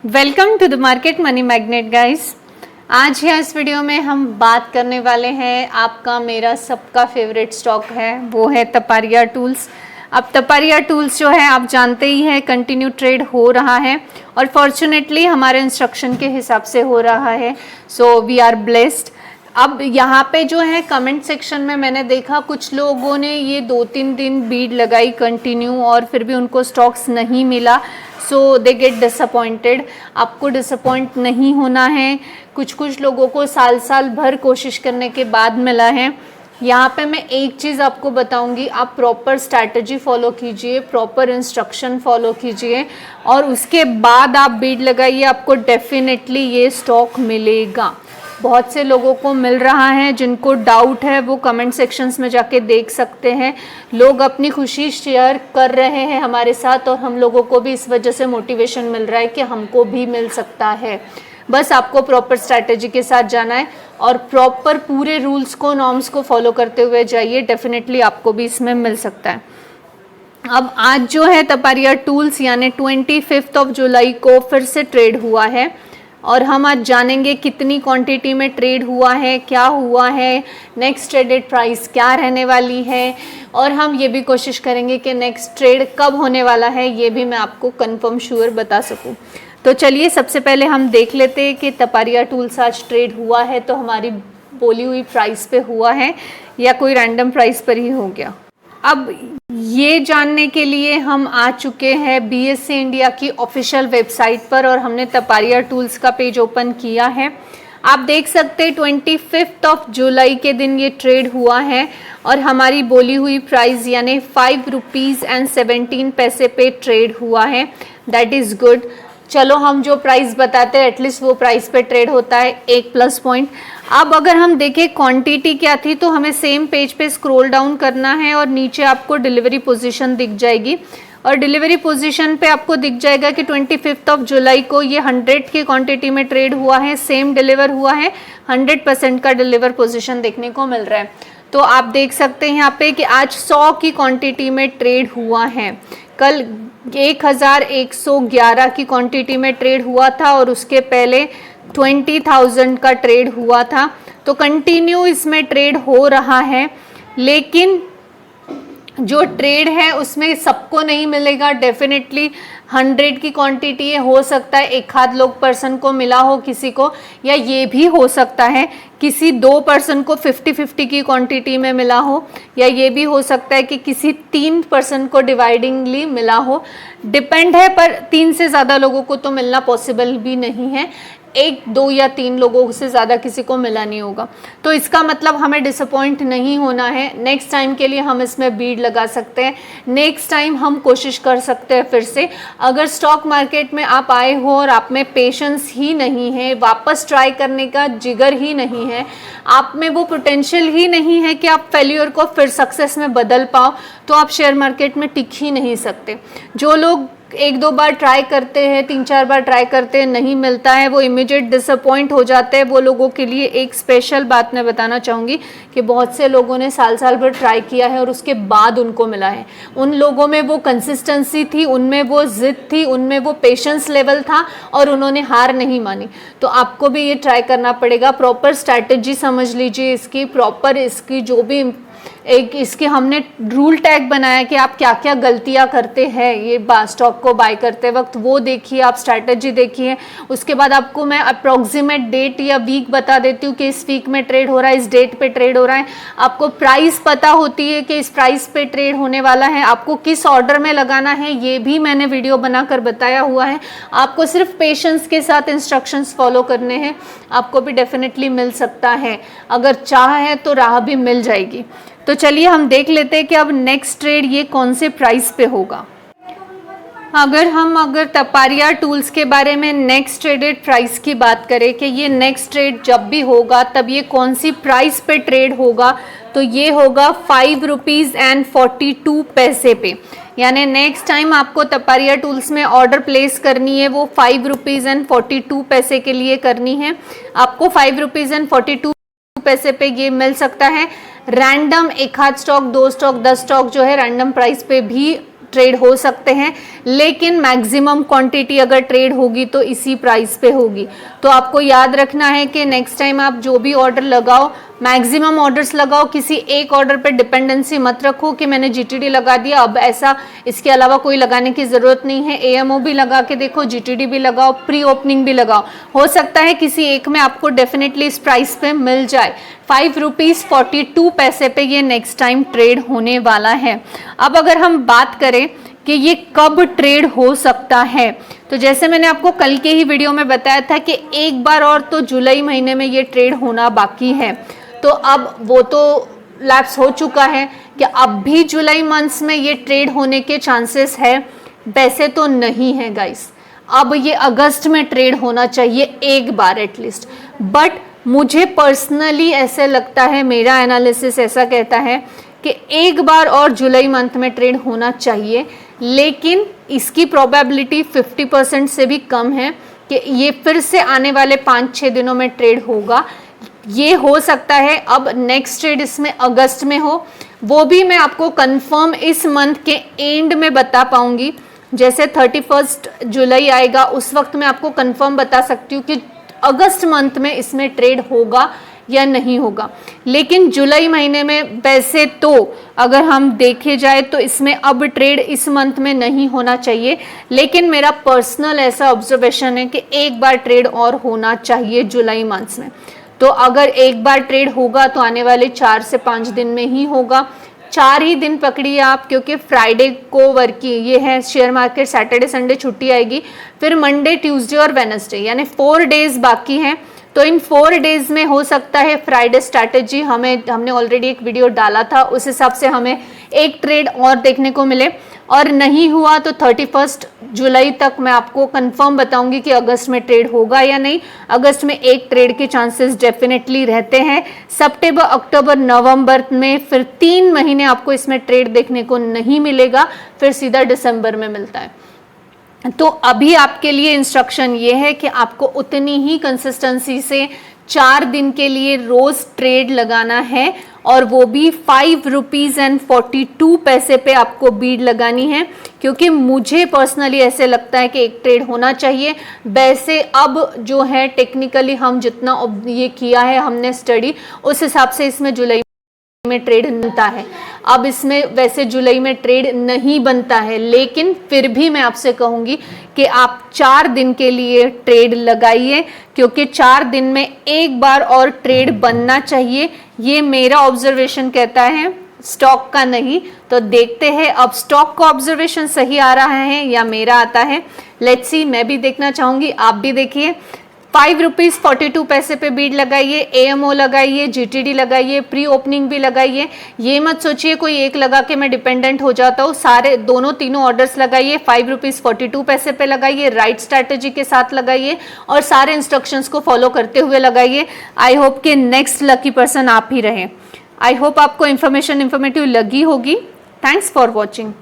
Welcome to the market money magnet guys. आज है इस वीडियो में हम बात करने वाले हैं, आपका मेरा सबका फेवरेट स्टॉक है वो है तपारिया टूल्स। अब तपारिया टूल्स जो है आप जानते ही हैं कंटिन्यू ट्रेड हो रहा है और फॉर्चुनेटली हमारे इंस्ट्रक्शन के हिसाब से हो रहा है, सो वी आर ब्लेस्ड। अब यहाँ पे जो है कमेंट सेक्शन में मैंने देखा कुछ लोगों ने ये 2-3 दिन बीड लगाई कंटिन्यू और फिर भी उनको स्टॉक्स नहीं मिला, सो दे गेट डिसअपॉइंटेड। आपको डिसअपॉइंट नहीं होना है। कुछ लोगों को साल भर कोशिश करने के बाद मिला है। यहाँ पे मैं एक चीज़ आपको बताऊंगी, आप प्रॉपर स्ट्रैटेजी फॉलो कीजिए, प्रॉपर इंस्ट्रक्शन फॉलो कीजिए और उसके बाद आप बीड लगाइए, आपको डेफिनेटली ये स्टॉक मिलेगा। बहुत से लोगों को मिल रहा है, जिनको डाउट है वो कमेंट सेक्शंस में जाके देख सकते हैं। लोग अपनी खुशी शेयर कर रहे हैं हमारे साथ और हम लोगों को भी इस वजह से मोटिवेशन मिल रहा है कि हमको भी मिल सकता है। बस आपको प्रॉपर स्ट्रैटेजी के साथ जाना है और प्रॉपर पूरे रूल्स को, नॉर्म्स को फॉलो करते हुए जाइए, डेफिनेटली आपको भी इसमें मिल सकता है। अब आज जो है तपारिया टूल्स यानी 25 जुलाई को फिर से ट्रेड हुआ है और हम आज जानेंगे कितनी क्वांटिटी में ट्रेड हुआ है, क्या हुआ है, नेक्स्ट ट्रेडेड प्राइस क्या रहने वाली है और हम ये भी कोशिश करेंगे कि नेक्स्ट ट्रेड कब होने वाला है, ये भी मैं आपको कंफर्म श्योर बता सकूं। तो चलिए सबसे पहले हम देख लेते हैं कि तपारिया टूल्स आज ट्रेड हुआ है तो हमारी बोली हुई प्राइस पे हुआ है या कोई रैंडम प्राइस पर ही हो गया। अब ये जानने के लिए हम आ चुके हैं BSE इंडिया की ऑफिशियल वेबसाइट पर और हमने तपारिया टूल्स का पेज ओपन किया है। आप देख सकते हैं 25 जुलाई के दिन ये ट्रेड हुआ है और हमारी बोली हुई प्राइस यानी 5 रुपीज़ एंड 17 पैसे पे ट्रेड हुआ है। That is good. चलो हम जो प्राइस बताते हैं एटलीस्ट वो प्राइस पे ट्रेड होता है, एक प्लस पॉइंट। अब अगर हम देखें क्वांटिटी क्या थी तो हमें सेम पेज पे स्क्रॉल डाउन करना है और नीचे आपको डिलीवरी पोजीशन दिख जाएगी और डिलीवरी पोजीशन पे आपको दिख जाएगा कि 25 जुलाई को ये 100 की क्वांटिटी में ट्रेड हुआ है, सेम डिलीवर हुआ है, 100% का डिलीवर पोजीशन देखने को मिल रहा है। तो आप देख सकते हैं यहाँ पे कि आज 100 की क्वांटिटी में ट्रेड हुआ है। कल 1111 की क्वांटिटी में ट्रेड हुआ था और उसके पहले 20,000 का ट्रेड हुआ था। तो कंटिन्यू इसमें ट्रेड हो रहा है, लेकिन जो ट्रेड है उसमें सबको नहीं मिलेगा। डेफिनेटली 100 की क्वांटिटी है, हो सकता है एक आध लोग पर्सन को मिला हो किसी को, या ये भी हो सकता है किसी 2 पर्सन को 50-50 की क्वांटिटी में मिला हो, या ये भी हो सकता है कि किसी 3 पर्सन को डिवाइडिंगली मिला हो। डिपेंड है, पर 3 से ज़्यादा लोगों को तो मिलना पॉसिबल भी नहीं है। 1, 2 या 3 लोगों से ज़्यादा किसी को मिला नहीं होगा। तो इसका मतलब हमें डिसअपॉइंट नहीं होना है। नेक्स्ट टाइम के लिए हम इसमें बीड लगा सकते हैं, नेक्स्ट टाइम हम कोशिश कर सकते हैं फिर से। अगर स्टॉक मार्केट में आप आए हो और आप में पेशेंस ही नहीं है, वापस ट्राई करने का जिगर ही नहीं है, आप में वो पोटेंशियल ही नहीं है कि आप फेल्यूर को फिर सक्सेस में बदल पाओ, तो आप शेयर मार्केट में टिक ही नहीं सकते। जो लोग 1-2 बार ट्राई करते हैं, 3-4 बार ट्राई करते हैं, नहीं मिलता है, वो इमीडिएट डिसअपॉइंट हो जाते हैं। वो लोगों के लिए एक स्पेशल बात मैं बताना चाहूँगी कि बहुत से लोगों ने साल भर ट्राई किया है और उसके बाद उनको मिला है। उन लोगों में वो कंसिस्टेंसी थी, उनमें वो जिद थी, उनमें वो पेशेंस लेवल था और उन्होंने हार नहीं मानी। तो आपको भी ये ट्राई करना पड़ेगा। प्रॉपर स्ट्रैटेजी समझ लीजिए इसकी, प्रॉपर इसकी जो भी एक इसके हमने रूल टैग बनाया कि आप क्या क्या गलतियां करते हैं ये स्टॉक को बाय करते वक्त, वो देखिए, आप स्ट्रैटेजी देखिए। उसके बाद आपको मैं अप्रॉक्सीमेट डेट या वीक बता देती हूँ कि इस वीक में ट्रेड हो रहा है, इस डेट पे ट्रेड हो रहा है। आपको प्राइस पता होती है कि इस प्राइस पे ट्रेड होने वाला है, आपको किस ऑर्डर में लगाना है ये भी मैंने वीडियो बनाकर बताया हुआ है। आपको सिर्फ पेशेंस के साथ इंस्ट्रक्शंस फॉलो करने हैं, आपको भी डेफिनेटली मिल सकता है। अगर चाह है तो राह भी मिल जाएगी। तो चलिए हम देख लेते हैं कि अब नेक्स्ट ट्रेड ये कौन से प्राइस पे होगा। अगर तपारिया टूल्स के बारे में नेक्स्ट ट्रेडेड प्राइस की बात करें कि ये नेक्स्ट ट्रेड जब भी होगा तब ये कौन सी प्राइस पे ट्रेड होगा, तो ये होगा 5 रुपीज़ एंड 42 पैसे पे। यानी नेक्स्ट टाइम आपको तपारिया टूल्स में ऑर्डर प्लेस करनी है वो 5 रुपीज़ एंड 42 पैसे के लिए करनी है। आपको 5 रुपीज़ एंड 42 पैसे पे ये मिल सकता है। रैंडम 1 आध स्टॉक, 2 स्टॉक, 10 स्टॉक जो है रैंडम प्राइस पे भी ट्रेड हो सकते हैं, लेकिन मैक्सिमम क्वांटिटी अगर ट्रेड होगी तो इसी प्राइस पे होगी। तो आपको याद रखना है कि नेक्स्ट टाइम आप जो भी ऑर्डर लगाओ, मैक्सिमम ऑर्डर्स लगाओ, किसी एक ऑर्डर पे डिपेंडेंसी मत रखो कि मैंने जीटीडी लगा दिया अब ऐसा, इसके अलावा कोई लगाने की ज़रूरत नहीं है। एएमओ भी लगा के देखो, जीटीडी भी लगाओ, प्री ओपनिंग भी लगाओ, हो सकता है किसी एक में आपको डेफिनेटली इस प्राइस पे मिल जाए। 5 रुपीज़ 42 पैसे पे ये नेक्स्ट टाइम ट्रेड होने वाला है। अब अगर हम बात करें कि ये कब ट्रेड हो सकता है, तो जैसे मैंने आपको कल के ही वीडियो में बताया था कि एक बार और तो जुलाई महीने में ये ट्रेड होना बाकी है। तो अब वो तो लैप्स हो चुका है कि अब भी जुलाई मंथ्स में ये ट्रेड होने के चांसेस है, वैसे तो नहीं है गाइस। अब ये अगस्त में ट्रेड होना चाहिए एक बार एटलीस्ट, बट मुझे पर्सनली ऐसे लगता है, मेरा एनालिसिस ऐसा कहता है कि एक बार और जुलाई मंथ में ट्रेड होना चाहिए, लेकिन इसकी प्रोबेबिलिटी 50% से भी कम है कि ये फिर से आने वाले 5-6 दिनों में ट्रेड होगा। ये हो सकता है अब नेक्स्ट ट्रेड इसमें अगस्त में हो, वो भी मैं आपको कंफर्म इस मंथ के एंड में बता पाऊंगी। जैसे 31 जुलाई आएगा उस वक्त मैं आपको कंफर्म बता सकती हूँ कि अगस्त मंथ में इसमें ट्रेड होगा या नहीं होगा। लेकिन जुलाई महीने में वैसे तो अगर हम देखे जाए तो इसमें अब ट्रेड इस मंथ में नहीं होना चाहिए, लेकिन मेरा पर्सनल ऐसा ऑब्जर्वेशन है कि एक बार ट्रेड और होना चाहिए जुलाई मंथ में। तो अगर एक बार ट्रेड होगा तो आने वाले 4 से 5 दिन में ही होगा। 4 ही दिन पकड़िए आप, क्योंकि फ्राइडे को वर्किंग ये है शेयर मार्केट, सैटरडे संडे छुट्टी आएगी, फिर मंडे ट्यूसडे और वेडनेसडे यानी 4 डेज बाकी हैं। तो इन 4 डेज में हो सकता है फ्राइडे स्ट्रैटेजी हमने ऑलरेडी एक वीडियो डाला था, उस हिसाब से हमें एक ट्रेड और देखने को मिले, और नहीं हुआ तो 31 जुलाई तक मैं आपको कंफर्म बताऊंगी कि अगस्त में ट्रेड होगा या नहीं। अगस्त में एक ट्रेड के चांसेस डेफिनेटली रहते हैं। सितंबर, अक्टूबर, नवंबर में फिर 3 महीने आपको इसमें ट्रेड देखने को नहीं मिलेगा, फिर सीधा दिसंबर में मिलता है। तो अभी आपके लिए इंस्ट्रक्शन ये है कि आपको उतनी ही कंसिस्टेंसी से 4 दिन के लिए रोज ट्रेड लगाना है, और वो भी 5 रुपीज़ एंड 42 पैसे पे आपको बीड लगानी है, क्योंकि मुझे पर्सनली ऐसे लगता है कि एक ट्रेड होना चाहिए। वैसे अब जो है टेक्निकली हम जितना ये किया है हमने स्टडी, उस हिसाब से इसमें जुलाई में ट्रेड बनता है। अब इसमें वैसे जुलाई में ट्रेड नहीं बनता है, लेकिन फिर भी मैं आपसे कहूंगी कि आप 4 दिन के लिए ट्रेड लगाइए, क्योंकि 4 दिन में एक बार और ट्रेड बनना चाहिए। ये मेरा ऑब्जर्वेशन कहता है, स्टॉक का नहीं। तो देखते हैं अब स्टॉक का ऑब्जर्वेशन सही आ रहा है या मेरा आता है। लेट्स सी, मैं भी देखना चाहूंगी, आप भी देखिए। 5 रुपीज़ 42 पैसे पे बीड लगाइए, एएमओ लगाइए, जीटीडी लगाइए, प्री ओपनिंग भी लगाइए। ये मत सोचिए कोई एक लगा के मैं डिपेंडेंट हो जाता हूँ, सारे तीनों ऑर्डर्स लगाइए। 5 रुपीज़ 42 पैसे पे लगाइए, राइट स्ट्रैटेजी के साथ लगाइए, और सारे इंस्ट्रक्शंस को फॉलो करते हुए लगाइए। आई होप कि नेक्स्ट लकी पर्सन आप ही रहें। आई होप आपको इन्फॉर्मेटिव लगी होगी। Thanks for watching.